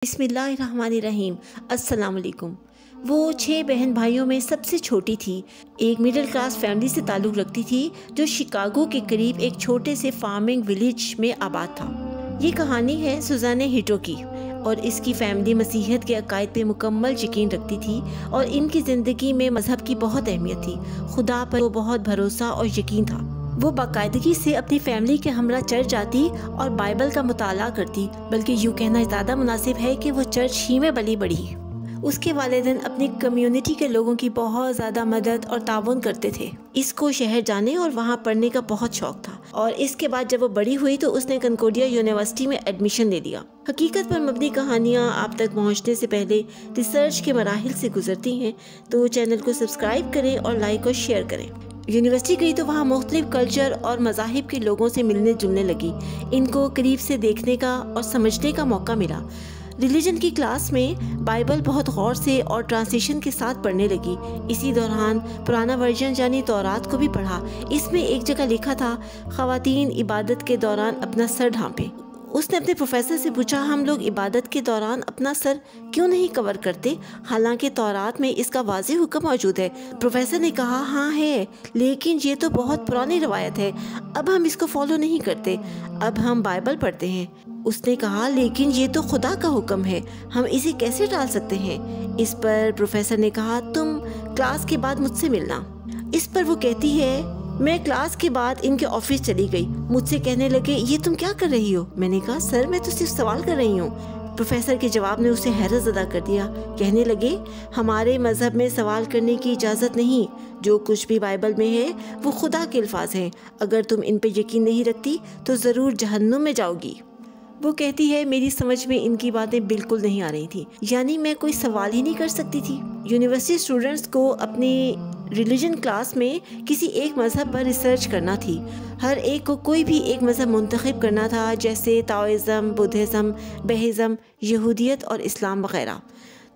بسم اللہ الرحمن الرحیم۔ السلام علیکم۔ وہ 6 بہن بھائیوں میں سب سے چھوٹی تھی۔ ایک مڈل کلاس فیملی سے تعلق رکھتی تھی جو شکاگو کے قریب ایک چھوٹے سے فارمنگ ولیج میں آباد تھا۔ یہ کہانی ہے سوزان ہیٹو کی، اور اس کی فیملی مسیحیت کے عقائد پہ مکمل یقین رکھتی تھی اور ان کی زندگی میں مذہب کی بہت اہمیت تھی۔ خدا پر وہ بہت بھروسہ اور یقین تھا۔ وہ باقاعدگی سے اپنی فیملی کے ہمراہ چرچ جاتی اور بائبل کا مطالعہ کرتی، بلکہ یوں کہنا زیادہ مناسب ہے کہ وہ چرچ ہی میں پلی بڑھی۔ اس کے والدین اپنی کمیونٹی کے لوگوں کی بہت زیادہ مدد اور تعاون کرتے تھے۔ اس کو شہر جانے اور وہاں پڑھنے کا بہت شوق تھا، اور اس کے بعد جب وہ بڑی ہوئی تو اس نے کنکورڈیا یونیورسٹی میں ایڈمیشن لے لیا۔ حقیقت پر مبنی کہانیاں آپ تک پہنچنے سے پہلے ریسرچ کے مراحل سے گزرتی ہیں، تو چینل کو سبسکرائب کریں اور لائک اور شیئر کریں۔ یونیورسٹی گئی تو وہاں مختلف کلچر اور مذاہب کے لوگوں سے ملنے جلنے لگی۔ ان کو قریب سے دیکھنے کا اور سمجھنے کا موقع ملا۔ ریلیجن کی کلاس میں بائبل بہت غور سے اور ٹرانسلیشن کے ساتھ پڑھنے لگی۔ اسی دوران پرانا ورژن یعنی تورات کو بھی پڑھا۔ اس میں ایک جگہ لکھا تھا، خواتین عبادت کے دوران اپنا سر ڈھانپیں۔ اس نے اپنے پروفیسر سے پوچھا، ہم لوگ عبادت کے دوران اپنا سر کیوں نہیں کور کرتے، حالانکہ تورات میں اس کا واضح حکم موجود ہے؟ پروفیسر نے کہا، ہاں ہے، لیکن یہ تو بہت پرانی روایت ہے، اب ہم اس کو فالو نہیں کرتے، اب ہم بائبل پڑھتے ہیں۔ اس نے کہا، لیکن یہ تو خدا کا حکم ہے، ہم اسے کیسے ٹال سکتے ہیں؟ اس پر پروفیسر نے کہا، تم کلاس کے بعد مجھ سے ملنا۔ اس پر وہ کہتی ہے، میں کلاس کے بعد ان کے آفس چلی گئی۔ مجھ سے کہنے لگے، یہ تم کیا کر رہی ہو؟ میں نے کہا، سر میں تو صرف سوال کر رہی ہوں۔ پروفیسر کے جواب نے اسے حیرت زدہ کر دیا۔ کہنے لگے، ہمارے مذہب میں سوال کرنے کی اجازت نہیں، جو کچھ بھی بائبل میں ہے وہ خدا کے الفاظ ہیں، اگر تم ان پہ یقین نہیں رکھتی تو ضرور جہنم میں جاؤ گی۔ وہ کہتی ہے، میری سمجھ میں ان کی باتیں بالکل نہیں آ رہی تھی، یعنی میں کوئی سوال ہی نہیں کر سکتی تھی۔ یونیورسٹی اسٹوڈنٹس کو اپنی ریلیجن کلاس میں کسی ایک مذہب پر ریسرچ کرنا تھی۔ ہر ایک کو کوئی بھی ایک مذہب منتخب کرنا تھا، جیسے تاؤزم، بدھزم، بہزم، یہودیت اور اسلام وغیرہ۔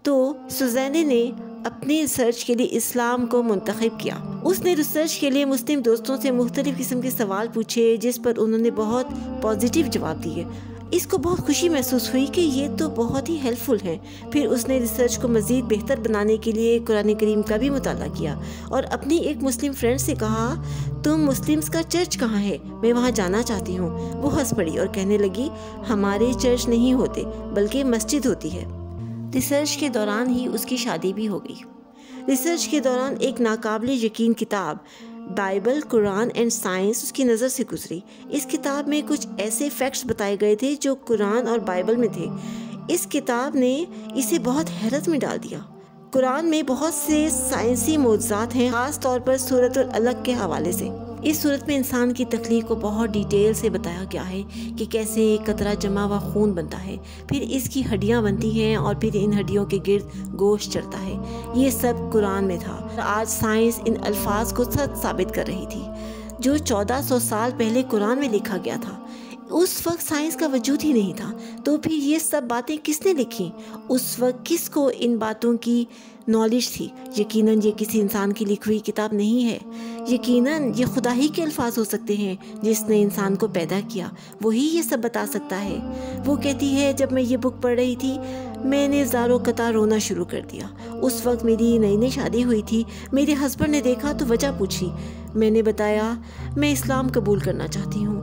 تو سوزان نے اپنی ریسرچ کے لیے اسلام کو منتخب کیا۔ اس نے ریسرچ کے لیے مسلم دوستوں سے مختلف قسم کے سوال پوچھے، جس پر انہوں نے بہت پازیٹیو جواب دیے۔ اس کو بہت خوشی محسوس ہوئی کہ یہ تو بہت ہی ہیلپ فل ہیں۔ پھر اس نے ریسرچ کو مزید بہتر بنانے کے لیے قرآن کریم کا بھی مطالعہ کیا، اور اپنی ایک مسلم فرینڈ سے کہا، تم مسلمز کا چرچ کہاں ہے؟ میں وہاں جانا چاہتی ہوں۔ وہ ہنس پڑی اور کہنے لگی، ہمارے چرچ نہیں ہوتے، بلکہ مسجد ہوتی ہے۔ ریسرچ کے دوران ہی اس کی شادی بھی ہو گئی۔ ریسرچ کے دوران ایک ناقابل یقین کتاب، بائبل، قرآن اینڈ سائنس، اس کی نظر سے گزری۔ اس کتاب میں کچھ ایسے فیکٹس بتائے گئے تھے جو قرآن اور بائبل میں تھے۔ اس کتاب نے اسے بہت حیرت میں ڈال دیا۔ قرآن میں بہت سے سائنسی معجزات ہیں، خاص طور پر سورۃ العلق کے حوالے سے۔ اس صورت میں انسان کی تخلیق کو بہت ڈیٹیل سے بتایا گیا ہے کہ کیسے ایک قطرہ جمع ہوا خون بنتا ہے، پھر اس کی ہڈیاں بنتی ہیں، اور پھر ان ہڈیوں کے گرد گوشت چڑھتا ہے۔ یہ سب قرآن میں تھا۔ آج سائنس ان الفاظ کو سچ ثابت کر رہی تھی جو 1400 سال پہلے قرآن میں لکھا گیا تھا۔ اس وقت سائنس کا وجود ہی نہیں تھا، تو پھر یہ سب باتیں کس نے لکھی؟ اس وقت کس کو ان باتوں کی نالج تھی؟ یقیناً یہ کسی انسان کی لکھی ہوئی کتاب نہیں ہے۔ یقیناً یہ خدا ہی کے الفاظ ہو سکتے ہیں، جس نے انسان کو پیدا کیا، وہی یہ سب بتا سکتا ہے۔ وہ کہتی ہے، جب میں یہ بک پڑھ رہی تھی، میں نے زاروں قطار رونا شروع کر دیا۔ اس وقت میری نئی شادی ہوئی تھی۔ میرے ہسبینڈ نے دیکھا تو وجہ پوچھی۔ میں نے بتایا، میں اسلام قبول کرنا چاہتی ہوں۔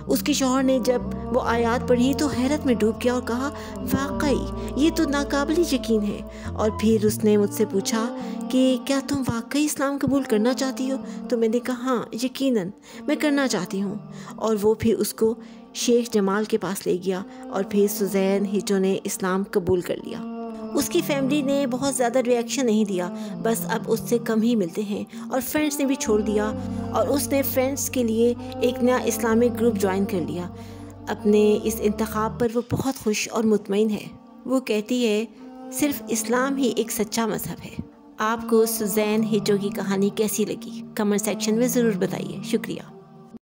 اس کے شوہر نے جب وہ آیات پڑھی تو حیرت میں ڈوب گیا اور کہا، واقعی یہ تو ناقابل یقین ہے۔ اور پھر اس نے مجھ سے پوچھا کہ کیا تم واقعی اسلام قبول کرنا چاہتی ہو؟ تو میں نے کہا، ہاں یقیناً میں کرنا چاہتی ہوں۔ اور وہ پھر اس کو شیخ جمال کے پاس لے گیا، اور پھر سوزان ہیٹو نے اسلام قبول کر لیا۔ اس کی فیملی نے بہت زیادہ ریئیکشن نہیں دیا، بس اب اس سے کم ہی ملتے ہیں، اور فرینڈس نے بھی چھوڑ دیا، اور اس نے فرینڈس کے لیے ایک نیا اسلامک گروپ جوائن کر لیا۔ اپنے اس انتخاب پر وہ بہت خوش اور مطمئن ہے۔ وہ کہتی ہے، صرف اسلام ہی ایک سچا مذہب ہے۔ آپ کو سوزان ہیٹو کی کہانی کیسی لگی؟ کمنٹ سیکشن میں ضرور بتائیے۔ شکریہ۔